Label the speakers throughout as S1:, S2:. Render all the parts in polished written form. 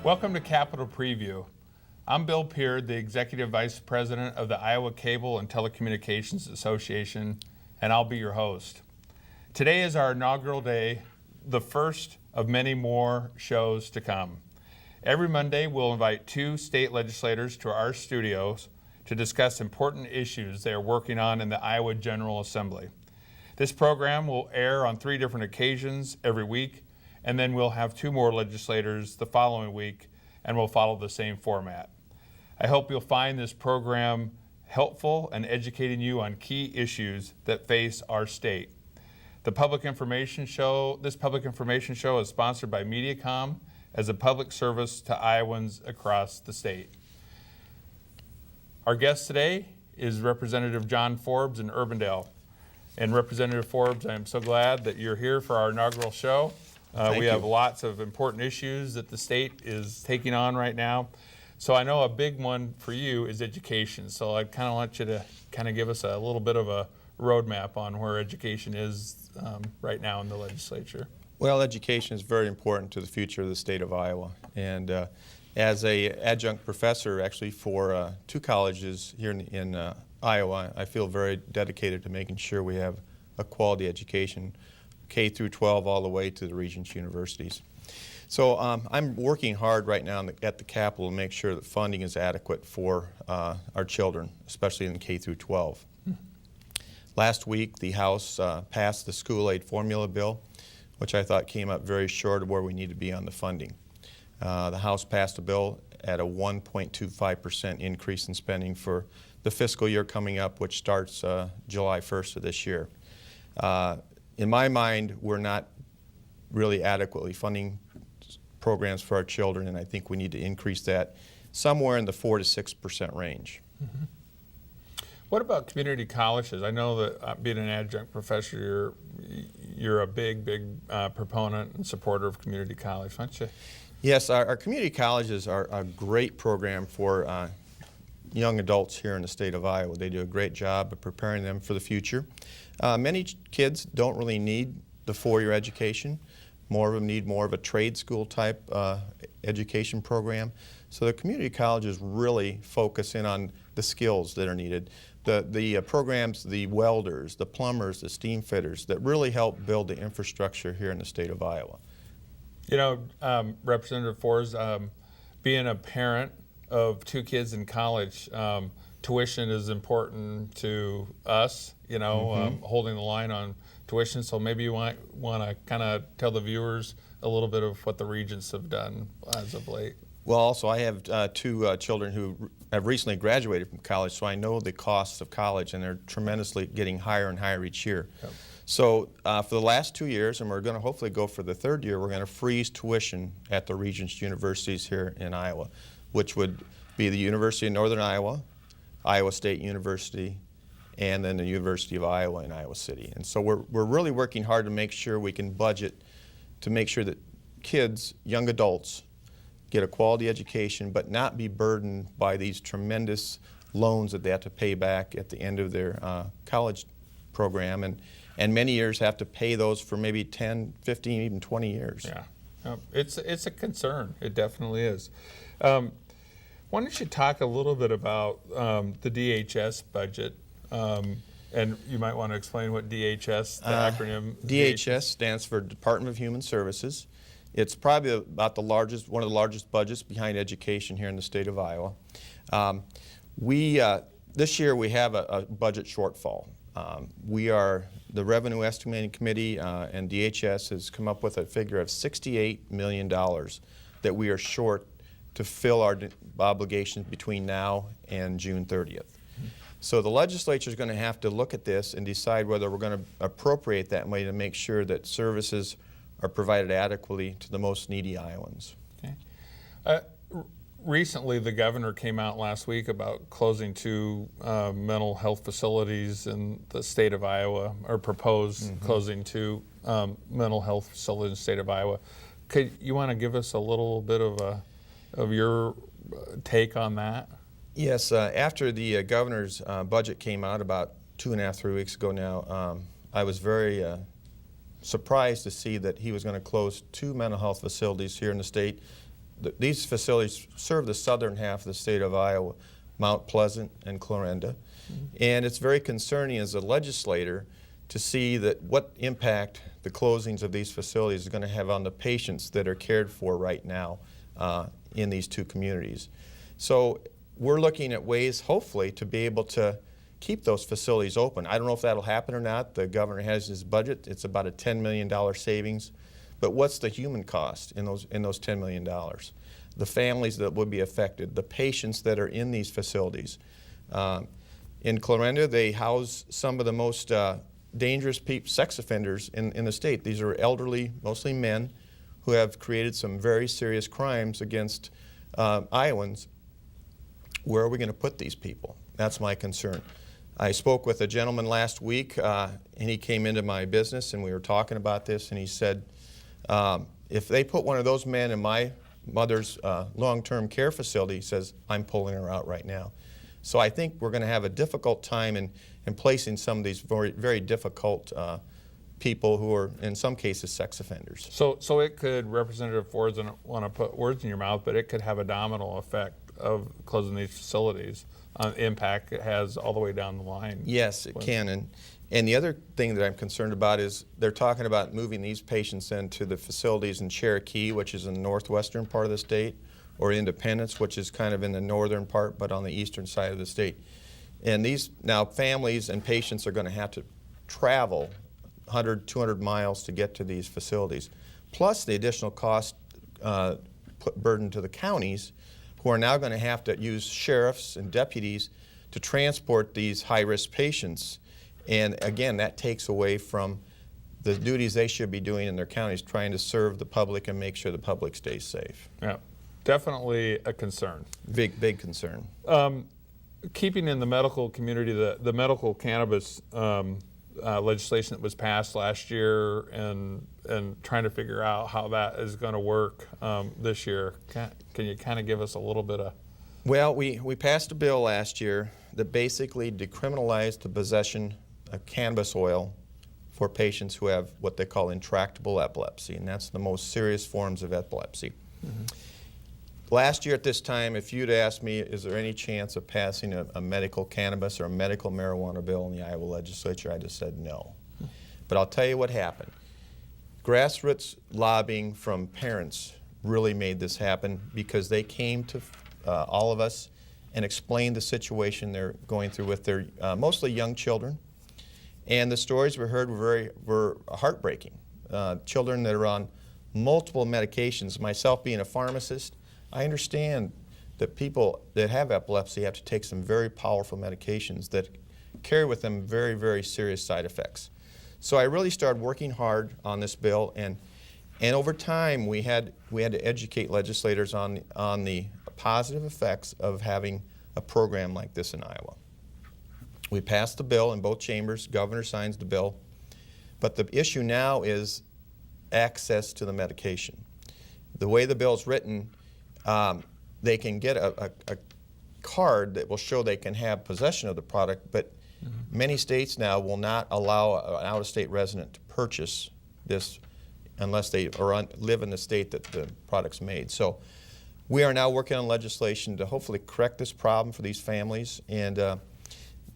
S1: Welcome to Capital Preview. I'm Bill Peard, the Executive Vice President of the Iowa Cable and Telecommunications Association, and I'll be your host. Today is our inaugural day, the first of many more shows to come. Every Monday, we'll invite two state legislators to our studios to discuss important issues they are working on in the Iowa General Assembly. This program will air on 3 different occasions every week, and then we'll have 2 more legislators the following week, and we'll follow the same format. I hope you'll find this program helpful and educating you on key issues that face our state. This public information show is sponsored by Mediacom as a public service to Iowans across the state. Our guest today is Representative John Forbes in Urbandale. And Representative Forbes, I am so glad that you're here for our inaugural show. We have lots of important issues that the state is taking on right now. So I know a big one for you is education. So I kind of want you to kind of give us a little bit of a roadmap on where education is right now in the legislature.
S2: Well, education is very important to the future of the state of Iowa. And as an adjunct professor actually for 2 colleges here in Iowa, I feel very dedicated to making sure we have a quality education, K through 12 all the way to the Regents universities. So I'm working hard right now at the Capitol to make sure that funding is adequate for our children, especially in K through 12. Last week, the House passed the school aid formula bill, which I thought came up very short of where we need to be on the funding. The House passed a bill at a 1.25% increase in spending for the fiscal year coming up, which starts July 1st of this year. In my mind, we're not really adequately funding programs for our children, and I think we need to increase that somewhere in the 4 to 6% range.
S1: Mm-hmm. What about community colleges? I know that being an adjunct professor, you're a big proponent and supporter of community college, aren't you?
S2: Yes, our community colleges are a great program for young adults here in the state of Iowa. They do a great job of preparing them for the future. Many kids don't really need the 4-year education. More of them need more of a trade school type education program. So the community colleges really focus in on the skills that are needed. The programs, the welders, the plumbers, the steam fitters, that really help build the infrastructure here in the state of Iowa.
S1: You know, Representative Forbes, being a parent of 2 kids in college, tuition is important to us, you know, holding the line on tuition. So maybe you want to kind of tell the viewers a little bit of what the Regents have done as of late.
S2: Well, also I have 2 children who have recently graduated from college, so I know the costs of college, and they're tremendously getting higher and higher each year. Yep. So for the last 2 years, and we're going to hopefully go for the 3rd year, we're going to freeze tuition at the Regents universities here in Iowa, which would be the University of Northern Iowa, Iowa State University, and then the University of Iowa in Iowa City. And so we're really working hard to make sure we can budget to make sure that kids, young adults, get a quality education but not be burdened by these tremendous loans that they have to pay back at the end of their college program. And many years have to pay those for maybe 10, 15, even 20 years.
S1: Yeah, it's a concern. It definitely is. Why don't you talk a little bit about the DHS budget? And you might want to explain what DHS, the acronym.
S2: DHS stands for Department of Human Services. It's probably about one of the largest budgets behind education here in the state of Iowa. This year we have a budget shortfall. The Revenue Estimating Committee and DHS has come up with a figure of $68 million that we are short to fill our obligations between now and June 30th. So the legislature is going to have to look at this and decide whether we're going to appropriate that money to make sure that services are provided adequately to the most needy Iowans.
S1: Okay. Recently, the governor came out last week about closing 2 mental health facilities in the state of Iowa, or proposed closing 2 mental health facilities in the state of Iowa. You want to give us a little bit of your take on that?
S2: Yes, after the governor's budget came out about 2.5, 3 weeks ago now, I was very surprised to see that he was going to close 2 mental health facilities here in the state, these facilities serve the southern half of the state of Iowa, Mount Pleasant and Clarinda. And it's very concerning as a legislator to see that what impact the closings of these facilities is going to have on the patients that are cared for right now in these two communities. So we're looking at ways, hopefully, to be able to keep those facilities open. I don't know if that'll happen or not. The governor has his budget. It's about a $10 million savings. But what's the human cost in those $10 million? The families that would be affected, the patients that are in these facilities. In Clarinda, they house some of the most dangerous sex offenders in the state. These are elderly, mostly men, who have created some very serious crimes against Iowans. Where are we going to put these people? That's my concern. I spoke with a gentleman last week, and he came into my business, and we were talking about this, and he said, if they put one of those men in my mother's long-term care facility, he says, I'm pulling her out right now. So I think we're going to have a difficult time in placing some of these very, very difficult people who are, in some cases, sex offenders.
S1: So it could, Representative Forbes, I don't want to put words in your mouth, but it could have a domino effect of closing these facilities on impact it has all the way down the line.
S2: Yes, it can. And the other thing that I'm concerned about is they're talking about moving these patients into the facilities in Cherokee, which is in the northwestern part of the state, or Independence, which is kind of in the northern part, but on the eastern side of the state. And these, now families and patients are going to have to travel 100, 200 miles to get to these facilities, plus the additional cost burden to the counties, who are now going to have to use sheriffs and deputies to transport these high-risk patients. And again, that takes away from the duties they should be doing in their counties, trying to serve the public and make sure the public stays safe.
S1: Yeah, definitely a concern.
S2: Big concern.
S1: Keeping in the medical community, the medical cannabis legislation that was passed last year, and trying to figure out how that is going to work this year. Can you kind of give us a little bit of?
S2: Well, we passed a bill last year that basically decriminalized the possession of cannabis oil for patients who have what they call intractable epilepsy, and that's the most serious forms of epilepsy. Mm-hmm. Last year at this time, if you'd asked me, is there any chance of passing a medical cannabis or a medical marijuana bill in the Iowa legislature, I just said no. But I'll tell you what happened. Grassroots lobbying from parents really made this happen, because they came to all of us and explained the situation they're going through with their mostly young children. And the stories we heard were heartbreaking. Children that are on multiple medications. Myself being a pharmacist, I understand that people that have epilepsy have to take some very powerful medications that carry with them very, very serious side effects. So I really started working hard on this bill, and over time we had to educate legislators on the positive effects of having a program like this in Iowa. We passed the bill in both chambers. Governor signs the bill. But the issue now is access to the medication. The way the bill is written, they can get a card that will show they can have possession of the product, but many states now will not allow an out-of-state resident to purchase this unless they live in the state that the product's made. So we are now working on legislation to hopefully correct this problem for these families, and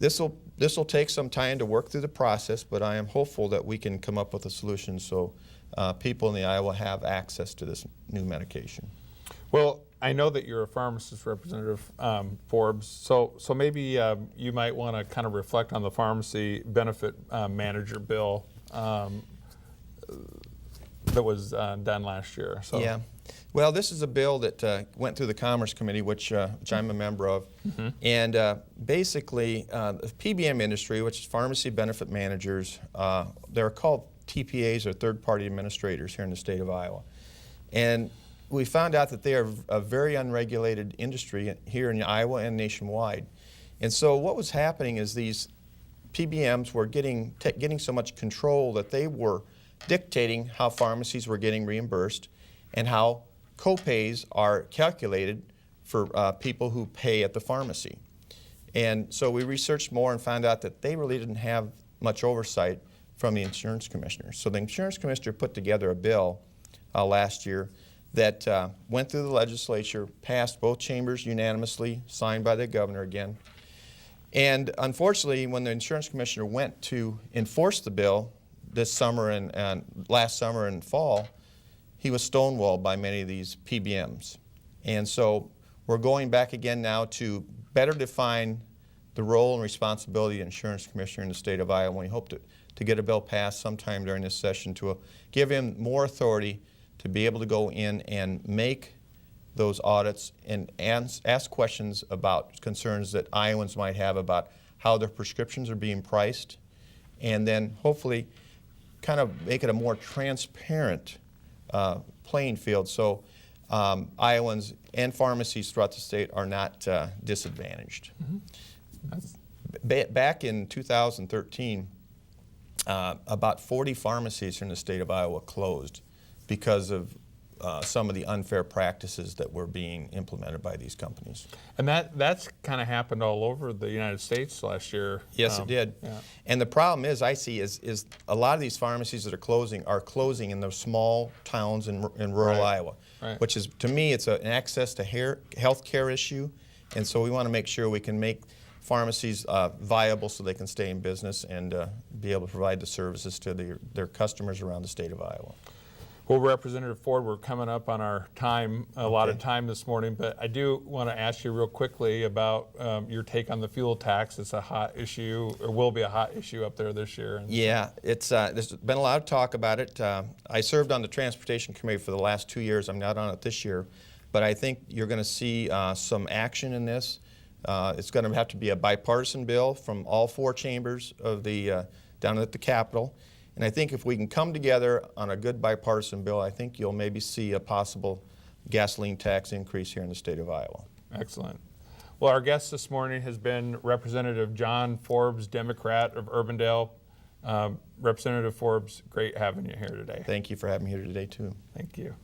S2: this will take some time to work through the process, but I am hopeful that we can come up with a solution so people in the Iowa have access to this new medication.
S1: Well, I know that you're a pharmacist, Representative Forbes, so maybe you might want to kind of reflect on the pharmacy benefit manager bill that was done last year. So. Yeah.
S2: Well, this is a bill that went through the Commerce Committee, which I'm a member of. Mm-hmm. And basically, the PBM industry, which is pharmacy benefit managers, they're called TPAs, or third-party administrators, here in the state of Iowa. And we found out that they are a very unregulated industry here in Iowa and nationwide. And so what was happening is these PBMs were getting so much control that they were dictating how pharmacies were getting reimbursed and how co-pays are calculated for people who pay at the pharmacy. And so we researched more and found out that they really didn't have much oversight from the insurance commissioner. So the insurance commissioner put together a bill last year that went through the legislature, passed both chambers unanimously, signed by the governor again. And unfortunately, when the insurance commissioner went to enforce the bill this summer and last summer and fall, he was stonewalled by many of these PBMs. And so we're going back again now to better define the role and responsibility of the insurance commissioner in the state of Iowa. We hope to get a bill passed sometime during this session to give him more authority to be able to go in and make those audits and ask questions about concerns that Iowans might have about how their prescriptions are being priced, and then hopefully kind of make it a more transparent playing field so Iowans and pharmacies throughout the state are not disadvantaged. Back in 2013, about 40 pharmacies here in the state of Iowa closed because of some of the unfair practices that were being implemented by these companies.
S1: And that's kind of happened all over the United States last year.
S2: Yes, it did.
S1: Yeah.
S2: And the problem is, I see, is a lot of these pharmacies that are closing in those small towns in rural Iowa, which is, to me, it's an access to health care issue. And so we want to make sure we can make pharmacies viable so they can stay in business and be able to provide the services to their customers around the state of Iowa.
S1: Well, Representative Ford, we're coming up on our time, a lot of time this morning, but I do want to ask you real quickly about your take on the fuel tax. It's a hot issue, or will be a hot issue up there this year.
S2: Yeah, there's been a lot of talk about it. I served on the Transportation Committee for the last 2 years. I'm not on it this year, but I think you're going to see some action in this. It's going to have to be a bipartisan bill from all 4 chambers of the down at the Capitol. And I think if we can come together on a good bipartisan bill, I think you'll maybe see a possible gasoline tax increase here in the state of Iowa.
S1: Excellent. Well, our guest this morning has been Representative John Forbes, Democrat of Urbandale. Representative Forbes, great having you here today.
S2: Thank you for having me here today, too.
S1: Thank you.